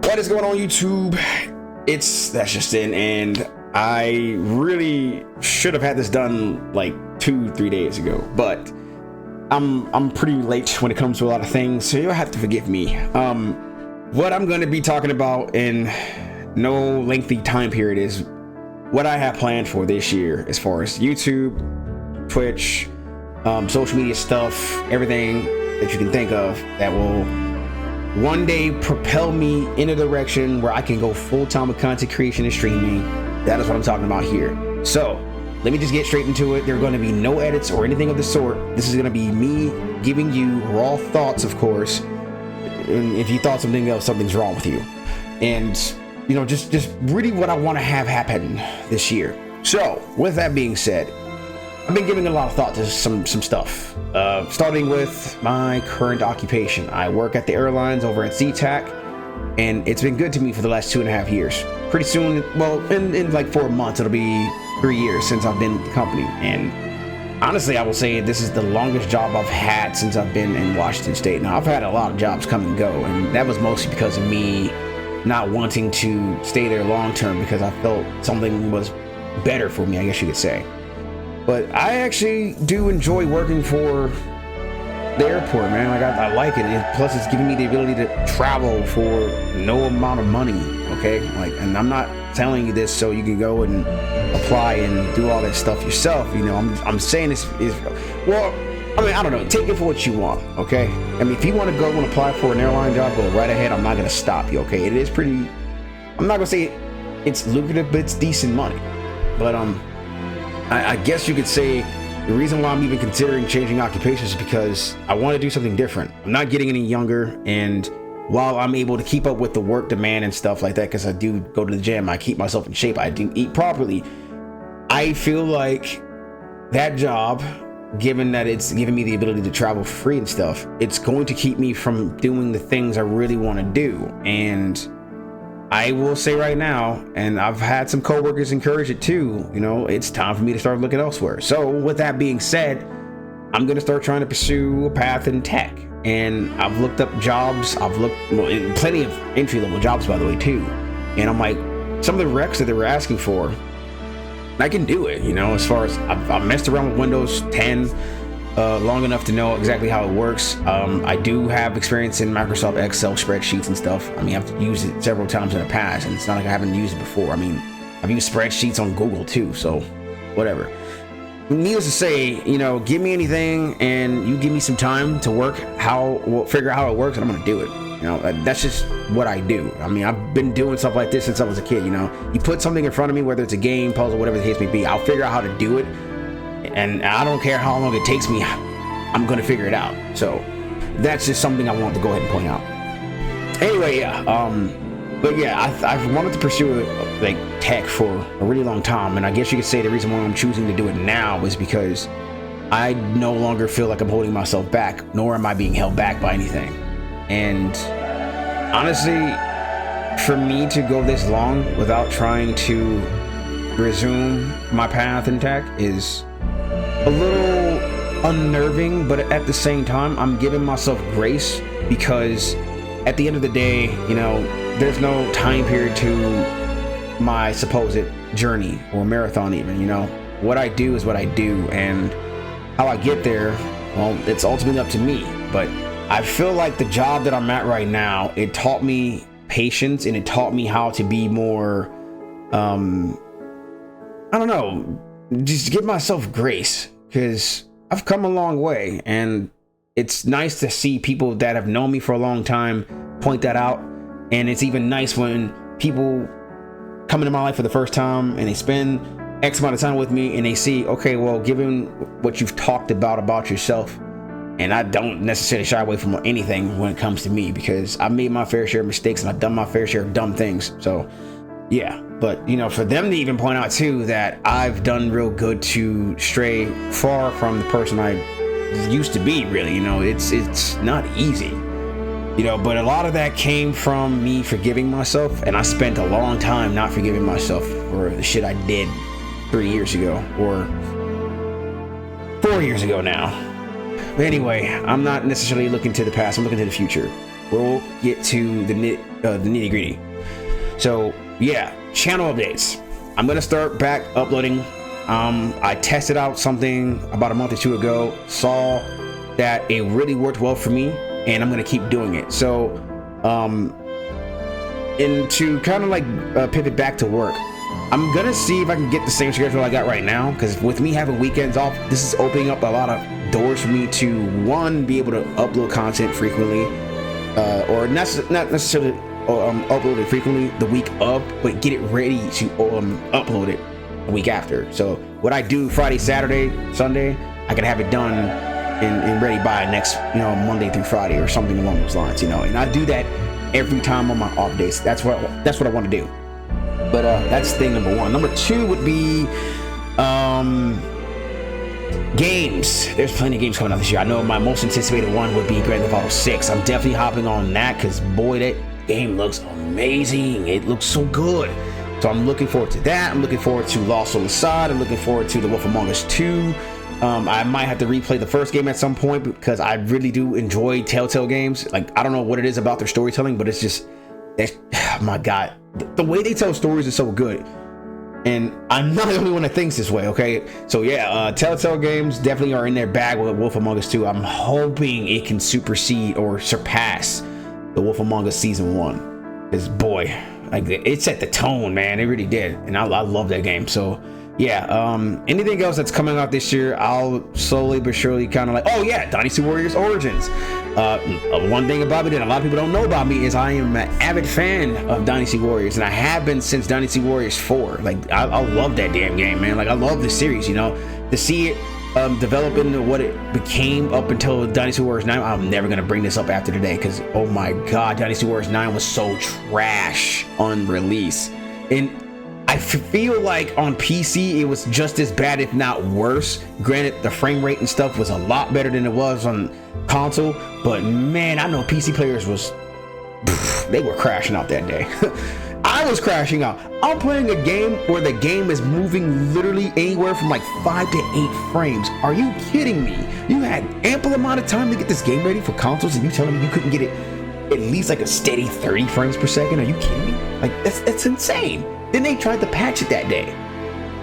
What is going on, YouTube? It's That's Just In, and I really should have had this done like 2-3 days ago, but I'm pretty late when it comes to a lot of things, so you'll have to forgive me. What I'm going to be talking about in no lengthy time period is what I have planned for this year as far as YouTube, Twitch, social media stuff, everything that you can think of that will one day propel me in a direction where I can go full-time with content creation and streaming. That is what I'm talking about here. So let me just get straight into it. There are going to be no edits or anything of the sort. This is going to be me giving you raw thoughts, of course. And if you thought something else, something's wrong with you. And you know, just really what I want to have happen this year. So with that being said, I've been giving a lot of thought to some stuff, starting with my current occupation. I work at the airlines over at SeaTac, and it's been good to me for the last 2.5 years. Pretty soon, well, in like 4 months, it'll be 3 years since I've been with the company. And honestly, I will say this is the longest job I've had since I've been in Washington State. Now, I've had a lot of jobs come and go, and that was mostly because of me not wanting to stay there long term because I felt something was better for me, I guess you could say. But I actually do enjoy working for the airport, man. Like I like it. Plus, it's giving me the ability to travel for no amount of money. Okay, like, and I'm not telling you this so you can go and apply and do all that stuff yourself. You know, I'm saying this is, well, I mean, I don't know. Take it for what you want. Okay. I mean, if you want to go and apply for an airline job, go right ahead. I'm not gonna stop you. Okay. It is pretty. I'm not gonna say it's lucrative, but it's decent money. But I guess you could say the reason why I'm even considering changing occupations is because I want to do something different. I'm not getting any younger, and while I'm able to keep up with the work demand and stuff like that, because I do go to the gym, I keep myself in shape, I do eat properly, I feel like that job, given that it's giving me the ability to travel for free and stuff, it's going to keep me from doing the things I really want to do. And I will say right now, and I've had some coworkers encourage it too, you know, it's time for me to start looking elsewhere. So with that being said, I'm going to start trying to pursue a path in tech. And I've looked up jobs. I've looked, well, plenty of entry-level jobs, by the way, too. And I'm like, some of the recs that they were asking for, I can do it, you know, as far as I've messed around with Windows 10 long enough to know exactly how it works. I do have experience in Microsoft Excel spreadsheets and stuff. I mean, I've used it several times in the past, and it's not like I haven't used it before. I mean, I've used spreadsheets on Google too, so whatever. Needless to say, you know, give me anything and you give me some time to work figure out how it works, and I'm gonna do it. You know, that's just what I do. I mean, I've been doing stuff like this since I was a kid. You know, you put something in front of me, whether it's a game, puzzle, whatever the case may be, I'll figure out how to do it. And I don't care how long it takes me, I'm gonna figure it out. So that's just something I want to go ahead and point out. Anyway, yeah, but yeah, I've wanted to pursue like tech for a really long time, and I guess you could say the reason why I'm choosing to do it now is because I no longer feel like I'm holding myself back, nor am I being held back by anything. And honestly, for me to go this long without trying to resume my path in tech is a little unnerving, but at the same time, I'm giving myself grace because at the end of the day, you know, there's no time period to my supposed journey or marathon even, you know. What I do is what I do, and how I get there, well, it's ultimately up to me. But I feel like the job that I'm at right now, it taught me patience, and it taught me how to be more, I don't know, just give myself grace, because I've come a long way, and it's nice to see people that have known me for a long time point that out. And it's even nice when people come into my life for the first time and they spend X amount of time with me and they see, okay, well, given what you've talked about yourself, and I don't necessarily shy away from anything when it comes to me, because I've made my fair share of mistakes and I've done my fair share of dumb things. So yeah, but you know, for them to even point out too that I've done real good to stray far from the person I used to be, really, you know, it's not easy. You know, but a lot of that came from me forgiving myself, and I spent a long time not forgiving myself for the shit I did 3 years ago, or 4 years ago now. But anyway, I'm not necessarily looking to the past, I'm looking to the future. We'll get to the nitty gritty. So yeah, channel updates. I'm gonna start back uploading. I tested out something about a month or two ago, saw that it really worked well for me, and I'm gonna keep doing it. So and to kind of like pivot back to work, I'm gonna see if I can get the same schedule I got right now, because with me having weekends off, this is opening up a lot of doors for me to, one, be able to upload content frequently, or not necessarily upload it frequently the week of, but get it ready to upload it a week after. So what I do Friday, Saturday, Sunday, I can have it done and ready by next, Monday through Friday or something along those lines, and I do that every time on my off days. That's what I want to do. But that's thing number one. Number two would be games. There's plenty of games coming out this year. I know my most anticipated one would be Grand Theft Auto 6. I'm definitely hopping on that because, boy, that game looks amazing. It looks so good. So I'm looking forward to that. I'm looking forward to Lost on the Side. I'm looking forward to The Wolf Among Us 2. I might have to replay the first game at some point because I really do enjoy Telltale games. Like, I don't know what it is about their storytelling, but it's just, oh my God, the way they tell stories is so good. And I'm not the only one that thinks this way, okay? So yeah, Telltale games definitely are in their bag with Wolf Among Us 2. I'm hoping it can supersede or surpass The Wolf Among Us Season 1. Because, boy, like, it set the tone, man. It really did. And I love that game. So yeah, anything else that's coming out this year, I'll slowly but surely kind of like, oh yeah, Dynasty Warriors Origins. One thing about me that a lot of people don't know about me is I am an avid fan of Dynasty Warriors, and I have been since Dynasty Warriors 4. Like, I love that damn game, man. Like, I love the series, to see it develop into what it became up until Dynasty Warriors 9. I'm never gonna bring this up after today because, oh my God, Dynasty Warriors 9 was so trash on release. And I feel like on PC it was just as bad, if not worse. Granted, the frame rate and stuff was a lot better than it was on console, but man, I know PC players they were crashing out that day. I was crashing out. I'm playing a game where the game is moving literally anywhere from like 5 to 8 frames. Are you kidding me? You had ample amount of time to get this game ready for consoles, and you telling me you couldn't get it at least like a steady 30 frames per second? Are you kidding me? Like, that's insane. Then they tried to patch it that day.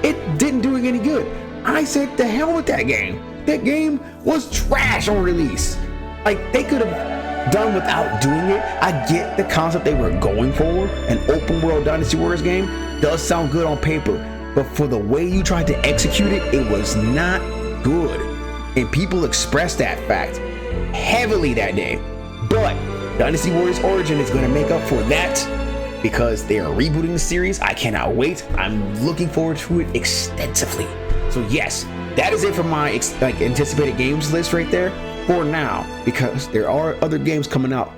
It didn't do any good. I said, the hell with that game. That game was trash on release. Like, they could have done without doing it. I get the concept they were going for. An open world Dynasty Warriors game does sound good on paper, but for the way you tried to execute it, it was not good. And people expressed that fact heavily that day. But Dynasty Warriors Origin is going to make up for that, because they are rebooting the series. I cannot wait. I'm looking forward to it extensively. So yes, that is it for my anticipated games list right there for now, because there are other games coming out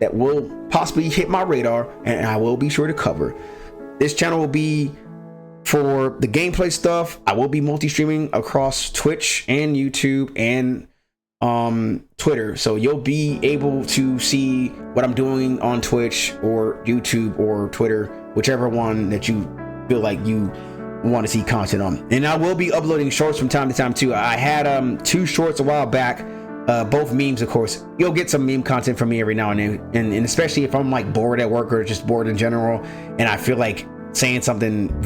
that will possibly hit my radar and I will be sure to cover. This channel will be for the gameplay stuff. I will be multi-streaming across Twitch and YouTube and Twitter, so you'll be able to see what I'm doing on Twitch or YouTube or Twitter, whichever one that you feel like you want to see content on. And I will be uploading shorts from time to time too. I had 2 shorts a while back, both memes, of course. You'll get some meme content from me every now and then, and especially if I'm like bored at work or just bored in general and I feel like saying something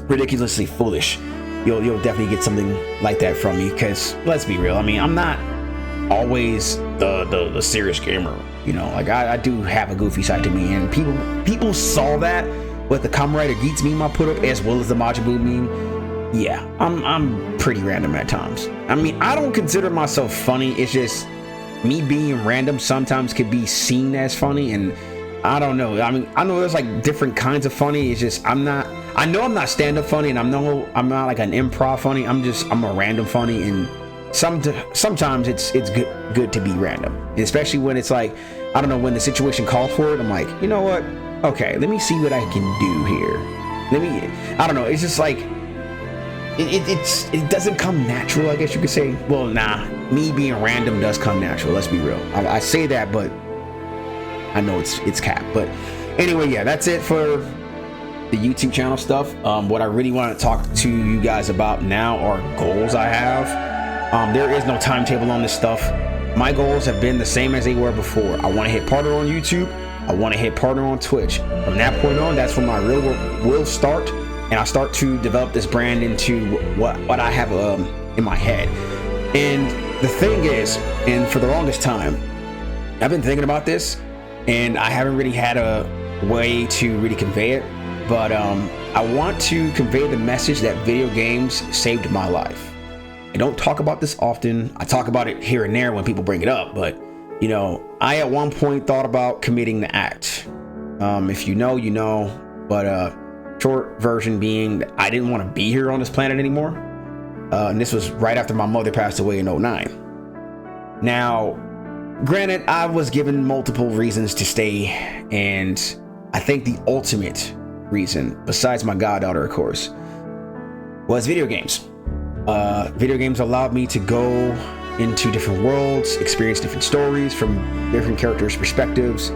ridiculously foolish, you'll definitely get something like that from me, because let's be real, I mean, I'm not always the serious gamer, like I do have a goofy side to me, and people saw that with the Kamen Rider Geats meme I put up, as well as the Majin Buu meme. Yeah, I'm pretty random at times. I mean, I don't consider myself funny, it's just me being random sometimes could be seen as funny, and I don't know. I mean, I know there's like different kinds of funny. It's just I know I'm not stand-up funny, and I'm not like an improv funny. I'm a random funny, and sometimes it's good to be random, especially when it's like, I don't know, when the situation calls for it. I'm like, you know what? Okay, let me see what I can do here. I don't know. It's just like it doesn't come natural, I guess you could say. Well, nah, me being random does come natural. Let's be real. I say that, but I know it's cap. But anyway, yeah, that's it for the YouTube channel stuff. What I really want to talk to you guys about now are goals I have. There is no timetable on this stuff. my goals have been the same as they were before. I want to hit partner on YouTube. I want to hit partner on Twitch. From that point on, that's when my real work will start, and I start to develop this brand into what I have in my head. And the thing is, and for the longest time, I've been thinking about this, and I haven't really had a way to really convey it, but I want to convey the message that video games saved my life. I don't talk about this often. I talk about it here and there when people bring it up, but you know, I at one point thought about committing the act. If you know, you know, but short version being that I didn't want to be here on this planet anymore. And this was right after my mother passed away in 2009. Now, granted, I was given multiple reasons to stay, and I think the ultimate reason, besides my goddaughter, of course, was video games. Video games allowed me to go into different worlds, experience different stories from different characters' perspectives.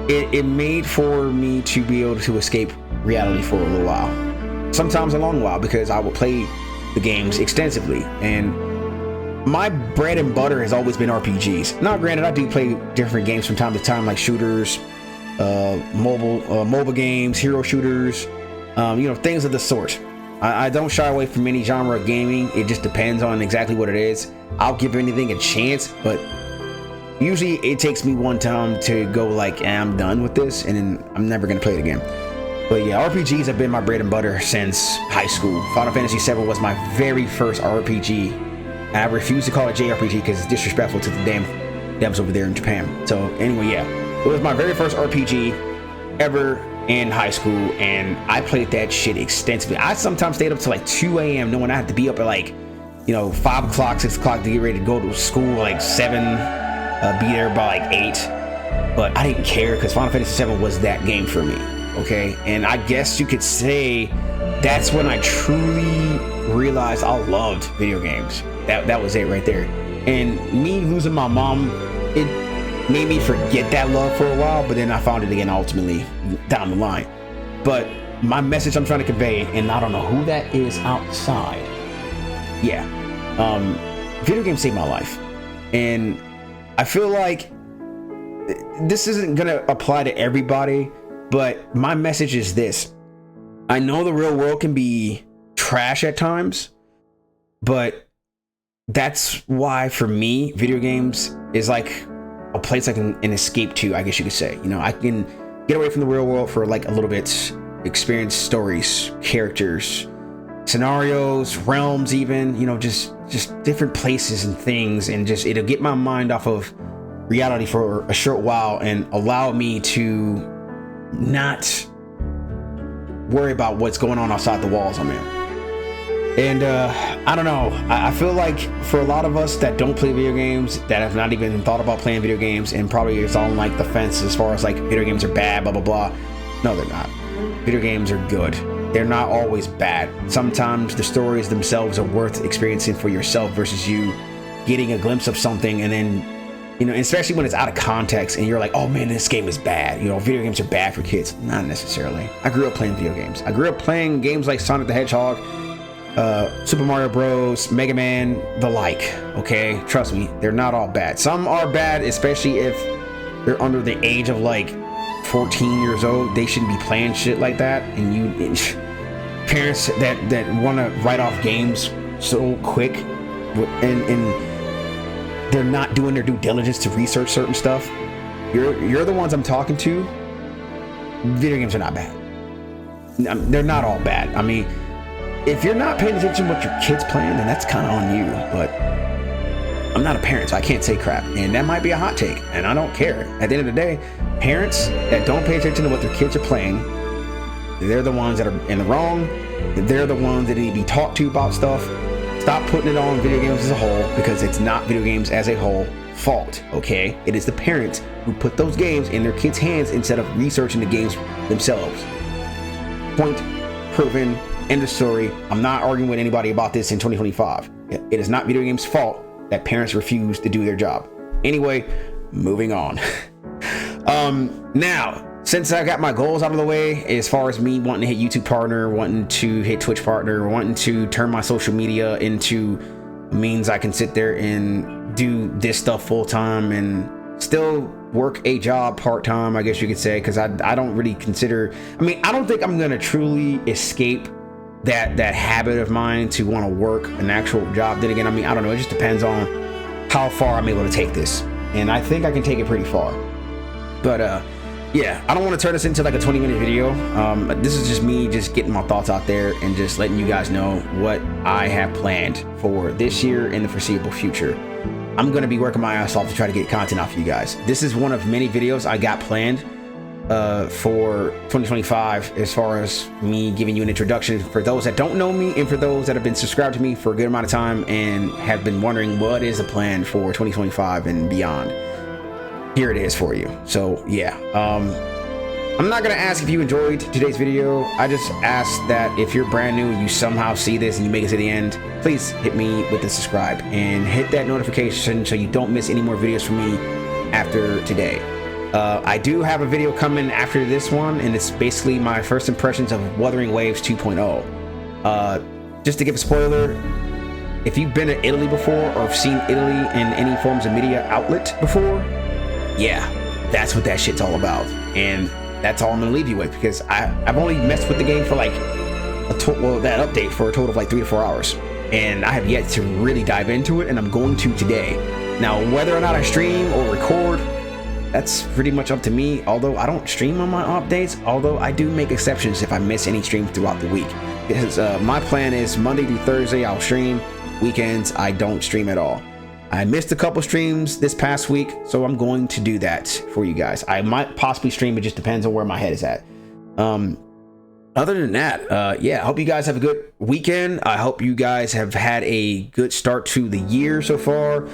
It made for me to be able to escape reality for a little while, sometimes a long while, because I would play the games extensively, and my bread and butter has always been RPGs. Now, granted, I do play different games from time to time, like shooters, mobile games, hero shooters, you know, things of the sort. I don't shy away from any genre of gaming. It just depends on exactly what it is. I'll give anything a chance, but usually it takes me one time to go like, I'm done with this, and then I'm never gonna play it again. But yeah, RPGs have been my bread and butter since high school. Final Fantasy VII was my very first RPG. And I refuse to call it JRPG because it's disrespectful to the damn devs over there in Japan. So anyway, yeah, it was my very first RPG ever in high school, and I played that shit extensively. I sometimes stayed up till like 2 a.m. knowing I had to be up at like, you know, 5 o'clock, 6 o'clock to get ready to go to school, like 7, be there by like 8. But I didn't care because Final Fantasy VII was that game for me, okay? And I guess you could say that's when I truly realized I loved video games. That was it right there. And me losing my mom, it made me forget that love for a while, but then I found it again ultimately down the line. But my message I'm trying to convey, and I don't know who that is outside. Yeah, video games saved my life, and I feel like this isn't gonna apply to everybody, but my message is this: I know the real world can be trash at times, but that's why for me, video games is like a place I can escape to, I guess you could say. You know, I can get away from the real world for like a little bit, experience stories, characters, scenarios, realms, even, you know, just different places and things, and just it'll get my mind off of reality for a short while and allow me to not worry about what's going on outside the walls I'm in. And I don't know, I feel like for a lot of us that don't play video games, that have not even thought about playing video games, and probably is on like the fence as far as like video games are bad, blah blah blah. No, they're not. Video games are good. They're not always bad. Sometimes the stories themselves are worth experiencing for yourself versus you getting a glimpse of something and then, you know, especially when it's out of context and you're like, oh man, this game is bad. You know, video games are bad for kids. Not necessarily. I grew up playing video games. I grew up playing games like Sonic the Hedgehog, Super Mario Bros, Mega Man, the like. Okay, trust me, they're not all bad. Some are bad, especially if they're under the age of like 14 years old. They shouldn't be playing shit like that. And you parents that want to write off games so quick, and they're not doing their due diligence to research certain stuff. You're the ones I'm talking to. Video games are not bad. They're not all bad. I mean, if you're not paying attention to what your kid's playing, then that's kind of on you. But I'm not a parent, so I can't say crap. And that might be a hot take, and I don't care. At the end of the day, parents that don't pay attention to what their kids are playing, they're the ones that are in the wrong. They're the ones that need to be talked to about stuff. Stop putting it on video games as a whole, because it's not video games as a whole fault, okay? It is the parents who put those games in their kids' hands instead of researching the games themselves. Point proven. End of story. I'm not arguing with anybody about this in 2025. It is not video games' fault that parents refuse to do their job. Anyway, moving on. Now, since I got my goals out of the way, as far as me wanting to hit YouTube partner, wanting to hit Twitch partner, wanting to turn my social media into means I can sit there and do this stuff full time and still work a job part time, I guess you could say, because I don't really consider. I mean, I don't think I'm gonna truly escape that habit of mine to want to work an actual job. Then again, I mean, I don't know. It just depends on how far I'm able to take this, and I think I can take it pretty far. But yeah, I don't want to turn this into like a 20-minute video. This is just me just getting my thoughts out there and just letting you guys know what I have planned for this year and the foreseeable future. I'm going to be working my ass off to try to get content out for you guys. This is one of many videos I got planned for 2025, as far as me giving you an introduction for those that don't know me and for those that have been subscribed to me for a good amount of time and have been wondering what is the plan for 2025 and beyond. Here it is for you. So yeah, I'm not gonna ask if you enjoyed today's video. I just ask that if you're brand new and you somehow see this and you make it to the end, please hit me with the subscribe and hit that notification so you don't miss any more videos from me after today. I do have a video coming after this one, and it's basically my first impressions of Wuthering Waves 2.0. Just to give a spoiler, if you've been to Italy before or have seen Italy in any forms of media outlet before, yeah, that's what that shit's all about. And that's all I'm gonna leave you with, because I've only messed with the game for like that update for a total of like 3 to 4 hours, and I have yet to really dive into it, and I'm going to today. Now, whether or not I stream or record, that's pretty much up to me. Although I don't stream on my off days, although I do make exceptions if I miss any stream throughout the week, because my plan is Monday through Thursday I'll stream. Weekends I don't stream at all. I missed a couple streams this past week, so I'm going to do that for you guys. I might possibly stream, it just depends on where my head is at. Other than that, yeah, I hope you guys have a good weekend. I hope you guys have had a good start to the year so far.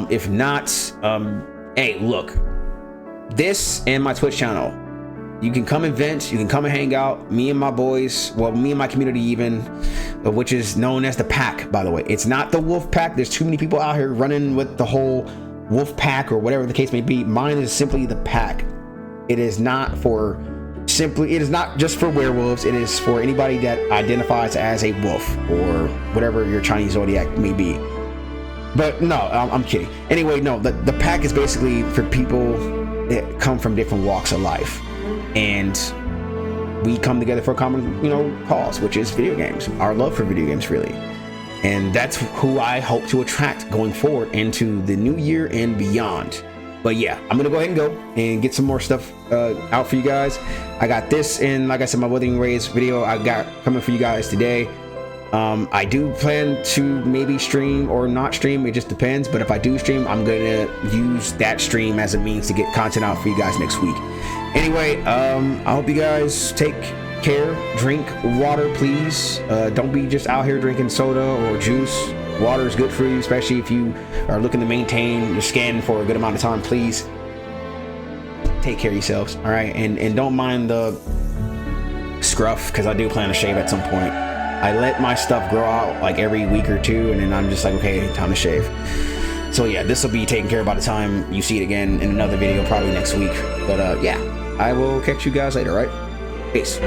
If not, hey, look, this and my Twitch channel, you can come and vent, you can come and hang out. Me and my boys, well, me and my community even, which is known as the Pack, by the way. It's not the Wolf Pack. There's too many people out here running with the whole Wolf Pack or whatever the case may be. Mine is simply the Pack. It is not just for werewolves. It is for anybody that identifies as a wolf or whatever your Chinese zodiac may be. But no, I'm kidding. Anyway, no, the Pack is basically for people that come from different walks of life, and we come together for a common, cause, which is video games, our love for video games, really. And that's who I hope to attract going forward into the new year and beyond. But yeah, I'm gonna go ahead and go and get some more stuff out for you guys. I got this, and like I said, my Wuthering Waves video I got coming for you guys today. I do plan to maybe stream or not stream, it just depends. But if I do stream, I'm gonna use that stream as a means to get content out for you guys next week. Anyway, I hope you guys take care. Drink water, please. Don't be just out here drinking soda or juice. Water is good for you, especially if you are looking to maintain your skin for a good amount of time. Please take care of yourselves, all right? And don't mind the scruff, because I do plan to shave at some point. I let my stuff grow out like every week or two, and then I'm just like, okay, time to shave. So yeah, this will be taken care of by the time you see it again in another video, probably next week. But yeah, I will catch you guys later, right? Peace.